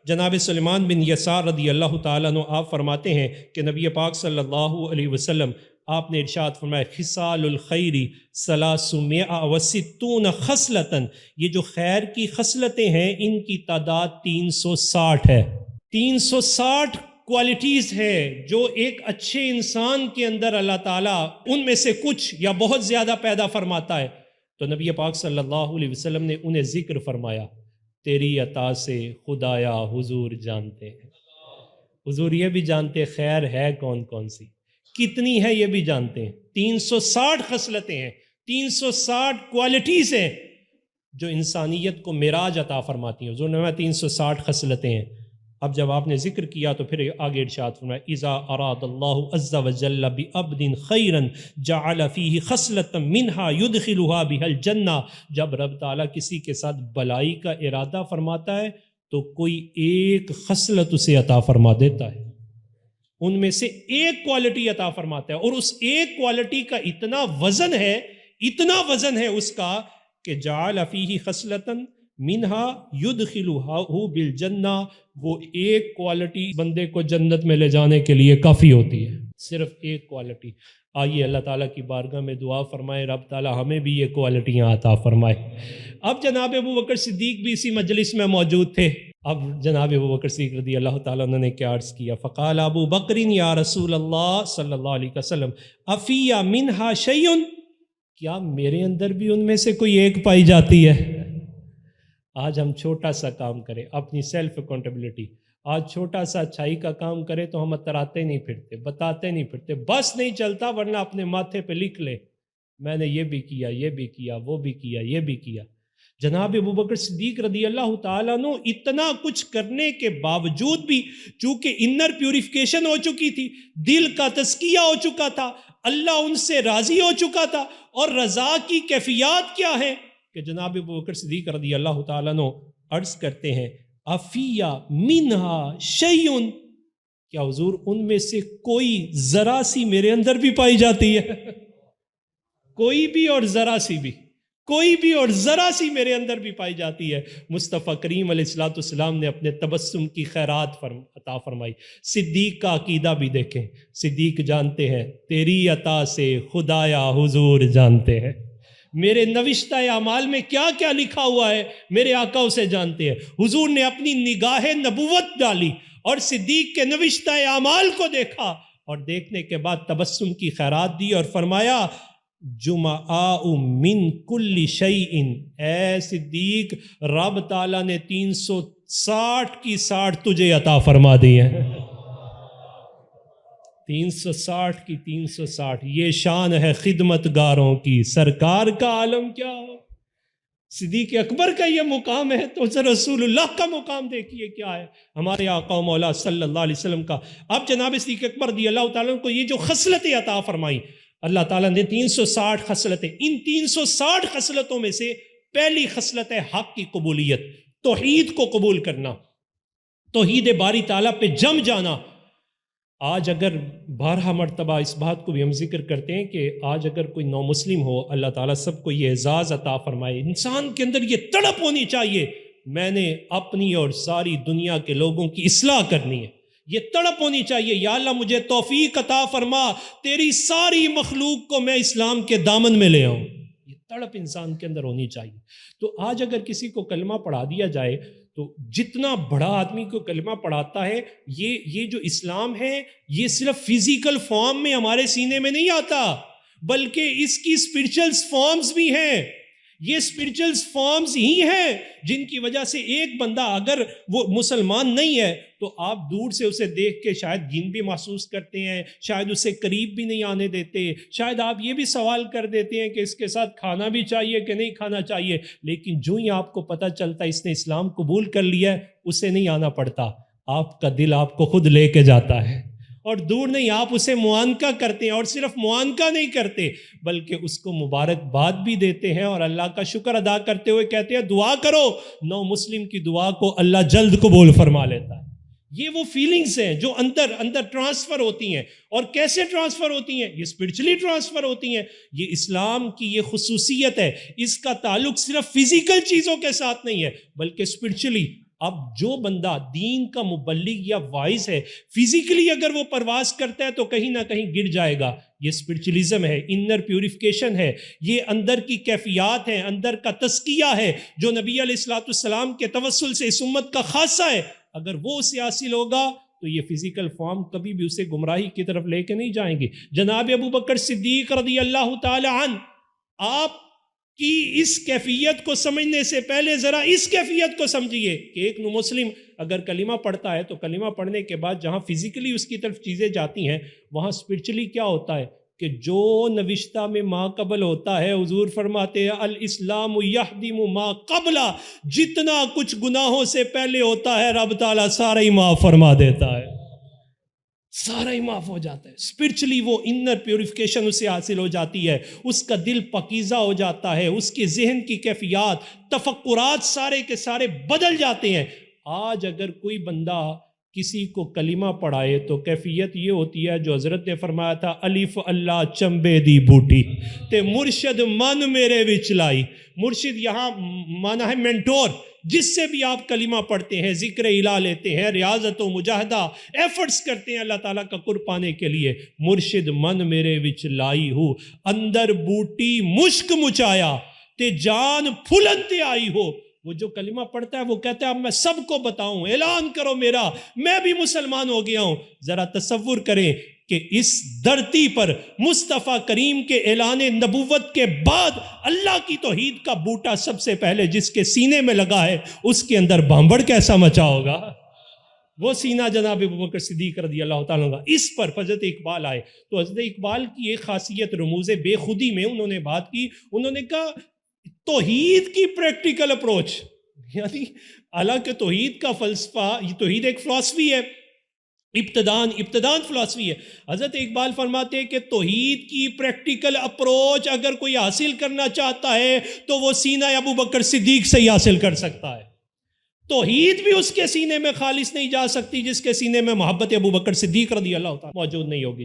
جناب سلیمان بن یسار رضی اللہ تعالیٰ عنہ آپ فرماتے ہیں کہ نبی پاک صلی اللہ علیہ وسلم آپ نے ارشاد فرمایا خصال الخیری 360 خصلتاً، یہ جو خیر کی خصلتیں ہیں ان کی تعداد 360 ہے۔ 360 کوالٹیز ہے جو ایک اچھے انسان کے اندر اللہ تعالیٰ ان میں سے کچھ یا بہت زیادہ پیدا فرماتا ہے۔ تو نبی پاک صلی اللہ علیہ وسلم نے انہیں ذکر فرمایا، تیری عطا سے خدایا حضور جانتے ہیں۔ حضور یہ بھی جانتے خیر ہے کون کون سی، کتنی ہے یہ بھی جانتے ہیں۔ 360 خصلتیں ہیں، 360 کوالٹیز ہیں جو انسانیت کو معراج عطا فرماتی ہیں۔ حضور نے 360 خصلتیں ہیں۔ اب جب آپ نے ذکر کیا تو پھر آگے ارشاد فرمایا اذا اراد اللہ عز وجل بعبد خیرا جعل فیہ خصلۃ منہا یدخلها بها الجنہ، جب رب تعالیٰ کسی کے ساتھ بلائی کا ارادہ فرماتا ہے تو کوئی ایک خصلت اسے عطا فرما دیتا ہے، ان میں سے ایک کوالٹی عطا فرماتا ہے، اور اس ایک کوالٹی کا اتنا وزن ہے اس کا کہ جعل فیہ خصلۃ منہا یدخلہ بالجنہ، وہ ایک کوالٹی بندے کو جنت میں لے جانے کے لیے کافی ہوتی ہے، صرف ایک کوالٹی۔ آئیے اللہ تعالیٰ کی بارگاہ میں دعا فرمائے رب تعالیٰ ہمیں بھی یہ کوالٹیاں عطا فرمائے۔ اب جناب ابو بکر صدیق بھی اسی مجلس میں موجود تھے۔ اب جناب ابو بکر صدیق رضی اللہ تعالیٰ عنہ نے کیا عرض کیا، فقال ابو بکر یا رسول اللہ صلی اللہ علیہ وسلم افی منہا شیء، کیا میرے اندر بھی ان میں سے کوئی ایک پائی جاتی ہے؟ آج ہم چھوٹا سا کام کریں، اپنی سیلف اکاؤنٹیبلٹی، آج چھوٹا سا اچھائی کا کام کرے تو ہم اتراتے نہیں پھرتے، بتاتے نہیں پھرتے، بس نہیں چلتا، ورنہ اپنے ماتھے پہ لکھ لے میں نے یہ بھی کیا، یہ بھی کیا، وہ بھی کیا، یہ بھی کیا۔ جناب ابو بکر صدیق رضی اللہ تعالیٰ عنہ اتنا کچھ کرنے کے باوجود بھی چونکہ انر پیوریفیکیشن ہو چکی تھی، دل کا تزکیہ ہو چکا تھا، اللہ ان سے راضی ہو چکا تھا، اور رضا کی کیفیات کیا ہے کہ جناب ابو بکر صدیق رضی اللہ تعالیٰ عنہ عرض کرتے ہیں افیہ منہا شیئن، کیا حضور ان میں سے کوئی ذرا سی میرے اندر بھی پائی جاتی ہے؟ کوئی بھی اور ذرا سی بھی، کوئی بھی اور ذرا سی میرے اندر بھی پائی جاتی ہے۔ مصطفیٰ کریم علیہ السلام نے اپنے تبسم کی خیرات عطا فرمائی۔ صدیق کا عقیدہ بھی دیکھیں، صدیق جانتے ہیں تیری عطا سے خدایا حضور جانتے ہیں، میرے نوشتہ اعمال میں کیا کیا لکھا ہوا ہے میرے آقا اسے جانتے ہیں۔ حضور نے اپنی نگاہ نبوت ڈالی اور صدیق کے نوشتہ اعمال کو دیکھا، اور دیکھنے کے بعد تبسم کی خیرات دی اور فرمایا جمعاء من کل شیء، اے صدیق رب تعالیٰ نے 360 کی 60 تجھے عطا فرما دی ہیں۔ 360 کی 360، یہ شان ہے خدمت گاروں کی، سرکار کا عالم کیا ہو۔ صدیق اکبر کا یہ مقام ہے تو رسول اللہ کا مقام دیکھیے کیا ہے، ہمارے آقا و مولا صلی اللہ علیہ وسلم کا۔ اب جناب صدیق اکبر رضی اللہ تعالیٰ کو یہ جو خصلتیں عطا فرمائیں اللہ تعالیٰ نے 360 خصلتیں، ان 360 خصلتوں میں سے پہلی خصلت ہے حق کی قبولیت، توحید کو قبول کرنا، توحید باری تعالیٰ پہ جم جانا۔ آج اگر 12 مرتبہ اس بات کو بھی ہم ذکر کرتے ہیں کہ آج اگر کوئی نو مسلم ہو، اللہ تعالیٰ سب کو یہ اعزاز عطا فرمائے، انسان کے اندر یہ تڑپ ہونی چاہیے میں نے اپنی اور ساری دنیا کے لوگوں کی اصلاح کرنی ہے، یہ تڑپ ہونی چاہیے یا اللہ مجھے توفیق عطا فرما تیری ساری مخلوق کو میں اسلام کے دامن میں لے آؤں، یہ تڑپ انسان کے اندر ہونی چاہیے۔ تو آج اگر کسی کو کلمہ پڑھا دیا جائے تو جتنا بڑا آدمی کو کلمہ پڑھاتا ہے، یہ جو اسلام ہے یہ صرف فزیکل فارم میں ہمارے سینے میں نہیں آتا، بلکہ اس کی اسپرچل فارمز بھی ہیں۔ یہ اسپرچل فارمز ہی ہیں جن کی وجہ سے ایک بندہ اگر وہ مسلمان نہیں ہے تو آپ دور سے اسے دیکھ کے شاید گھن بھی محسوس کرتے ہیں، شاید اسے قریب بھی نہیں آنے دیتے، شاید آپ یہ بھی سوال کر دیتے ہیں کہ اس کے ساتھ کھانا بھی چاہیے کہ نہیں کھانا چاہیے، لیکن جو ہی آپ کو پتہ چلتا اس نے اسلام قبول کر لیا ہے اسے نہیں آنا پڑتا، آپ کا دل آپ کو خود لے کے جاتا ہے، اور دور نہیں آپ اسے معانقہ کرتے ہیں، اور صرف معانقہ نہیں کرتے بلکہ اس کو مبارکباد بھی دیتے ہیں اور اللہ کا شکر ادا کرتے ہوئے کہتے ہیں دعا کرو، نو مسلم کی دعا کو اللہ جلد قبول فرما لیتا ہے۔ یہ وہ فیلنگز ہیں جو اندر ٹرانسفر ہوتی ہیں، اور کیسے ٹرانسفر ہوتی ہیں؟ یہ اسپرچلی ٹرانسفر ہوتی ہیں۔ یہ اسلام کی یہ خصوصیت ہے، اس کا تعلق صرف فزیکل چیزوں کے ساتھ نہیں ہے بلکہ اسپرچلی اب جو بندہ دین کا مبلغ یا وائز ہے، فزیکلی اگر وہ پرواز کرتا ہے تو کہیں نہ کہیں گر جائے گا. یہ اسپرچولیزم ہے، انر پیوریفیکیشن ہے، یہ اندر کی کیفیات ہیں، اندر کا تزکیہ ہے جو نبی علیہ الصلوۃ والسلام کے توسل سے اس امت کا خاصہ ہے. اگر وہ اسے حاصل ہوگا تو یہ فزیکل فارم کبھی بھی اسے گمراہی کی طرف لے کے نہیں جائیں گے. جناب ابو بکر صدیق رضی اللہ تعالی عنہ، آپ کی اس کیفیت کو سمجھنے سے پہلے ذرا اس کیفیت کو سمجھیے کہ ایک مسلم اگر کلمہ پڑھتا ہے تو کلمہ پڑھنے کے بعد جہاں فزیکلی اس کی طرف چیزیں جاتی ہیں، وہاں اسپرچولی کیا ہوتا ہے کہ جو نوشتہ میں ما قبل ہوتا ہے، حضور فرماتے ہیں الاسلام یہدم ما قبلہ، جتنا کچھ گناہوں سے پہلے ہوتا ہے رب تعالیٰ سارا ہی معاف فرما دیتا ہے، سارا ہی معاف ہو جاتا ہے. اسپرچولی وہ انر پیوریفیکیشن اسے حاصل ہو جاتی ہے، اس کا دل پاکیزہ ہو جاتا ہے، اس کے ذہن کی کیفیات، تفکرات سارے کے سارے بدل جاتے ہیں. آج اگر کوئی بندہ کسی کو کلمہ پڑھائے تو کیفیت یہ ہوتی ہے جو حضرت نے فرمایا تھا الف اللہ چمبے دی بوٹی تے مرشد من میرے وچ لائی. مرشد یہاں مانا ہے مینٹور، جس سے بھی آپ کلمہ پڑھتے ہیں، ذکر الہ لیتے ہیں، ریاضت و مجاہدہ ایفرٹس کرتے ہیں اللہ تعالیٰ کا قرب پانے کے لیے. مرشد من میرے وچ لائی ہو، اندر بوٹی مشک مچایا تے جان پھلنتے آئی ہو. وہ جو کلمہ پڑھتا ہے وہ کہتا ہے اب میں سب کو بتاؤں، اعلان کرو میرا، میں بھی مسلمان ہو گیا ہوں. ذرا تصور کریں کہ اس دھرتی پر مصطفیٰ کریم کے اعلان نبوت کے بعد اللہ کی توحید کا بوٹا سب سے پہلے جس کے سینے میں لگا ہے، اس کے اندر بھانبڑ کیسا مچا ہوگا. وہ سینہ جناب ابو بکر صدیق رضی اللہ تعالیٰ عنہ. اس پر حضرت اقبال آئے تو حضرت اقبال کی ایک خاصیت رموز بے خودی میں انہوں نے بات کی. انہوں نے کہا توحید کی پریکٹیکل اپروچ، یعنی حالانکہ توحید کا فلسفہ، یہ توحید ایک فلسفی ہے، ابتدان فلسفی ہے. حضرت اقبال فرماتے ہیں کہ توحید کی پریکٹیکل اپروچ اگر کوئی حاصل کرنا چاہتا ہے تو وہ سینہ ابو بکر صدیق سے ہی حاصل کر سکتا ہے. توحید بھی اس کے سینے میں خالص نہیں جا سکتی جس کے سینے میں محبت ابو بکر صدیق رضی اللہ تعالیٰ موجود نہیں ہوگی.